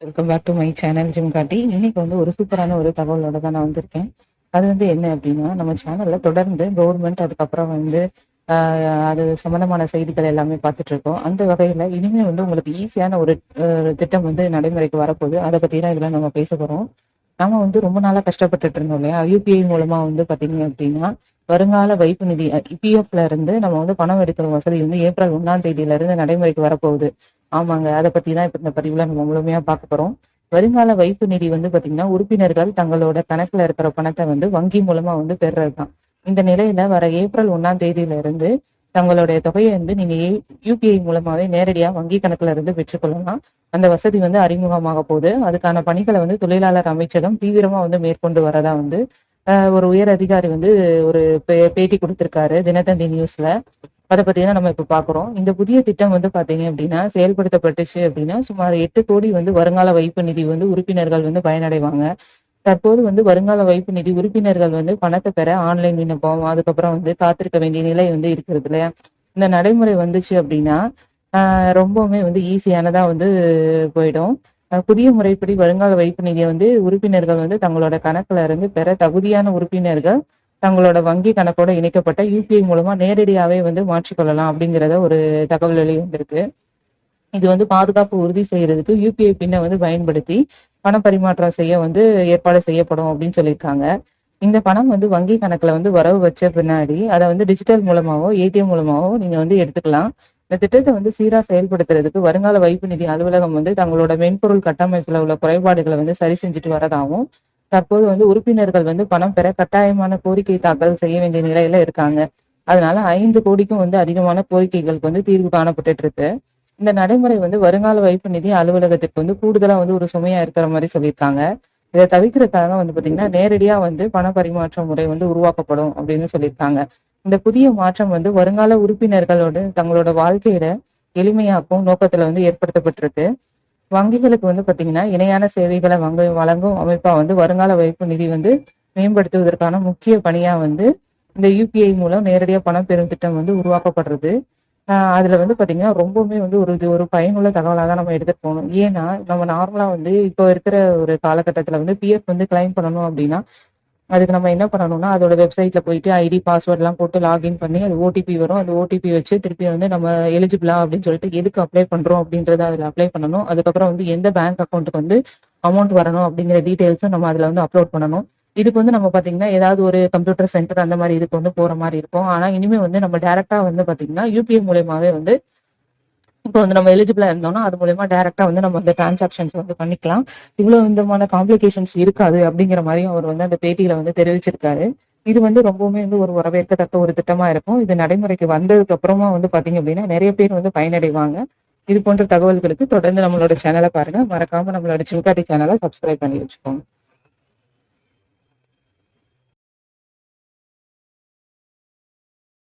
Welcome back to my channel ஜிம் காட்டி. இன்னைக்கு வந்து ஒரு சூப்பரான ஒரு தகவலோட தான் நான் வந்திருக்கேன். அது வந்து என்ன அப்படின்னா, நம்ம சேனல்ல தொடர்ந்து கவர்மெண்ட் அதுக்கப்புறம் வந்து அது சம்பந்தமான செய்திகள் எல்லாமே பார்த்துட்டு இருக்கோம். அந்த வகையில இனிமே வந்து உங்களுக்கு ஈஸியான ஒரு திட்டம் வந்து நடைமுறைக்கு வரப்போகுது. அதை பத்தி தான் இதுல நம்ம பேச போறோம். நம்ம வந்து ரொம்ப நாளா கஷ்டப்பட்டுட்டு இருந்தோம் இல்லையா? யுபிஐ மூலமா வந்து பாத்தீங்க அப்படின்னா, வருங்கால வைப்பு நிதி இபிஎஃப்ல இருந்து நம்ம வந்து பணம் எடுக்கிற வசதி வந்து ஏப்ரல் 1ஆம் தேதியில இருந்து நடைமுறைக்கு வரப்போகுது. ஆமாங்க. அத பத்தி தான் இப்ப இந்த பதிவுல நம்ம முழுமையா பார்க்க போறோம். வருங்கால வைப்பு நிதி வந்து பாத்தீங்கன்னா, உறுப்பினர்கள் தங்களோட கணக்குல இருக்கிற பணத்த வந்து வங்கி மூலமா வந்து பெறுறதுதான். இந்த நிலையில வர ஏப்ரல் 1ஆம் தேதியில இருந்து தங்களுடைய தொகையை வந்து நீங்க யுபிஐ மூலமாவே நேரடியா வங்கி கணக்குல இருந்து பெற்றுக்கொள்ளலாம். அந்த வசதி வந்து அறிமுகமாக போகுது. அதுக்கான பணிகளை வந்து தொழிலாளர் அமைச்சகம் தீவிரமா வந்து மேற்கொண்டு வரதா வந்து ஒரு உயர் அதிகாரி வந்து ஒரு பேட்டி கொடுத்திருக்காரு தினத்தந்தி நியூஸ்ல. அத பத்தி தான் நம்ம இப்ப பாக்குறோம். இந்த புதிய திட்டம் வந்து பாத்தீங்க அப்படின்னா, செயல்படுத்தப்பட்டுச்சு அப்படின்னா, சுமார் 8 கோடி வந்து வருங்கால வைப்பு நிதி வந்து உறுப்பினர்கள் வந்து பயனடைவாங்க. தற்போது வந்து வருங்கால வைப்பு நிதி உறுப்பினர்கள் வந்து பணத்த பெற ஆன்லைன் விண்ணப்பம், அதுக்கப்புறம் வந்து காத்திருக்க வேண்டிய நிலை வந்து இருக்கிறது இல்லையா? இந்த நடைமுறை வந்துச்சு அப்படின்னா, ரொம்பவுமே வந்து ஈஸியானதா வந்து போயிடும். புதிய முறைப்படி வருங்கால வைப்பு நிதிய வந்து உறுப்பினர்கள் வந்து தங்களோட கணக்குல இருந்து பெற தகுதியான உறுப்பினர்கள் தங்களோட வங்கி கணக்கோட இணைக்கப்பட்ட யுபிஐ மூலமா நேரடியாவே வந்து மாற்றிக்கொள்ளலாம் அப்படிங்கிறத ஒரு தகவல் வெளிவந்திருக்கு. இது வந்து பாதுகாப்பு உறுதி செய்யறதுக்கு யுபிஐ பின்ன வந்து பயன்படுத்தி பண பரிமாற்றம் செய்ய வந்து ஏற்பாடு செய்யப்படும் அப்படின்னு சொல்லியிருக்காங்க. இந்த பணம் வந்து வங்கி கணக்குல வந்து வரவு வச்ச பின்னாடி அத வந்து டிஜிட்டல் மூலமாவோ, ஏடிஎம் மூலமாவோ நீங்க வந்து எடுத்துக்கலாம். இந்த திட்டத்த வந்து சீரா செயல்படுத்துறதுக்கு வருங்கால வைப்பு நிதி அலுவலகம் வந்து தங்களோட மென்பொருள் கட்டமைப்புல உள்ள குறைபாடுகள வந்து சரி செஞ்சுட்டு வரதாவும், தற்போது வந்து உறுப்பினர்கள் வந்து பணம் பெற கட்டாயமான கோரிக்கை தாக்கல் செய்ய வேண்டிய நிலையில இருக்காங்க. அதனால 5 கோடிக்கும் வந்து அதிகமான கோரிக்கைகளுக்கு வந்து தீர்வு காணப்பட்டுட்டு இருக்கு. இந்த நடைமுறை வந்து வருங்கால வைப்பு நிதி அலுவலகத்துக்கு வந்து கூடுதலா வந்து ஒரு சுமையா இருக்கிற மாரி சொல்லியிருக்காங்க. இத தவிர்க்கிறதுக்காக வந்து பாத்தீங்கன்னா, நேரடியா வந்து பண பரிமாற்ற முறை வந்து உருவாக்கப்படும் அப்படின்னு சொல்லியிருக்காங்க. இந்த புதிய மாற்றம் வந்து வருங்கால உறுப்பினர்களோட தங்களோட வாழ்க்கையில எளிமையாக்கும் நோக்கத்துல வந்து ஏற்படுத்தப்பட்டிருக்கு. வங்கிகளுக்கு வந்து பாத்தீங்கன்னா, இணையான சேவைகள வழங்கும் அமைப்பா வந்து வருங்கால வைப்பு நிதி வந்து மேம்படுத்துவதற்கான முக்கிய பணியா வந்து இந்த யுபிஐ மூலம் நேரடியா பணம் பெறும் திட்டம் வந்து உருவாக்கப்படுறது. அதுல வந்து பாத்தீங்கன்னா, ரொம்பவுமே வந்து இது ஒரு பயனுள்ள தகவலா தான் நம்ம எடுத்துட்டு போணும். ஏன்னா, நம்ம நார்மலா வந்து இப்போ இருக்கிற ஒரு காலகட்டத்துல வந்து பிஎஃப் வந்து கிளைம் பண்ணணும் அப்டின்னா, அதுக்கு நம்ம என்ன பண்ணணும்னா, அதோட வெப்சைட்ல போயிட்டு ஐடி, பாஸ்வேர்ட்லாம் போட்டு லாகின் பண்ணி அது ஓடிபி வரும். அந்த ஓடிபி வச்சு திருப்பி வந்து நம்ம எலிஜிபிளா அப்டின்னு சொல்லிட்டு எதுக்கு அப்ளை பண்றோம் அப்டின்றத அதுல அப்ளை பண்ணணும். அதுக்கப்புறம் வந்து எந்த பேங்க் அக்கவுண்ட்க்கு வந்து அமௌண்ட் வரணும் அப்டிங்கிற டீட்டெயில்ஸும் நம்ம அதுல வந்து அப்லோட் பண்ணணும். இதுக்கு வந்து நம்ம பாத்தீங்கன்னா, ஏதாவது ஒரு கம்ப்யூட்டர் சென்டர் அந்த மாரி இதுக்கு வந்து போற மாரி இருக்கும். ஆனா, இனிமே வந்து நம்ம டைரக்ட்டா வந்து பாத்தீங்கன்னா, யுபிஐ மூலியமாவே வந்து இப்போ வந்து நம்ம எலிஜிபிளா இருந்தோம்னா, அது மூலியமா டைரக்ட்டா வந்து நம்ம அந்த டிரான்சாக்ஷன்ஸ் வந்து பண்ணிக்கலாம். இவ்வளோ விதமான காம்ப்ளிகேஷன்ஸ் இருக்காது அப்படிங்கிற மாரியும் அவர் வந்து அந்த பேட்டியில வந்து தெரிவிச்சிருக்காரு. இது வந்து ரொம்பவுமே வந்து ஒரு வரவேற்கத்தக்க ஒரு திட்டமா இருக்கும். இது நடைமுறைக்கு வந்ததுக்கு அப்புறமா வந்து பார்த்தீங்க அப்படின்னா, நெறைய பேர் வந்து பயனடைவாங்க. இது போன்ற தகவல்களுக்கு தொடர்ந்து நம்மளோட சேனல பாருங்க. மறக்காம நம்மளோட சின்காட்டி சேனல சப்ஸ்கிரைப் பண்ணி வச்சுக்கோங்க.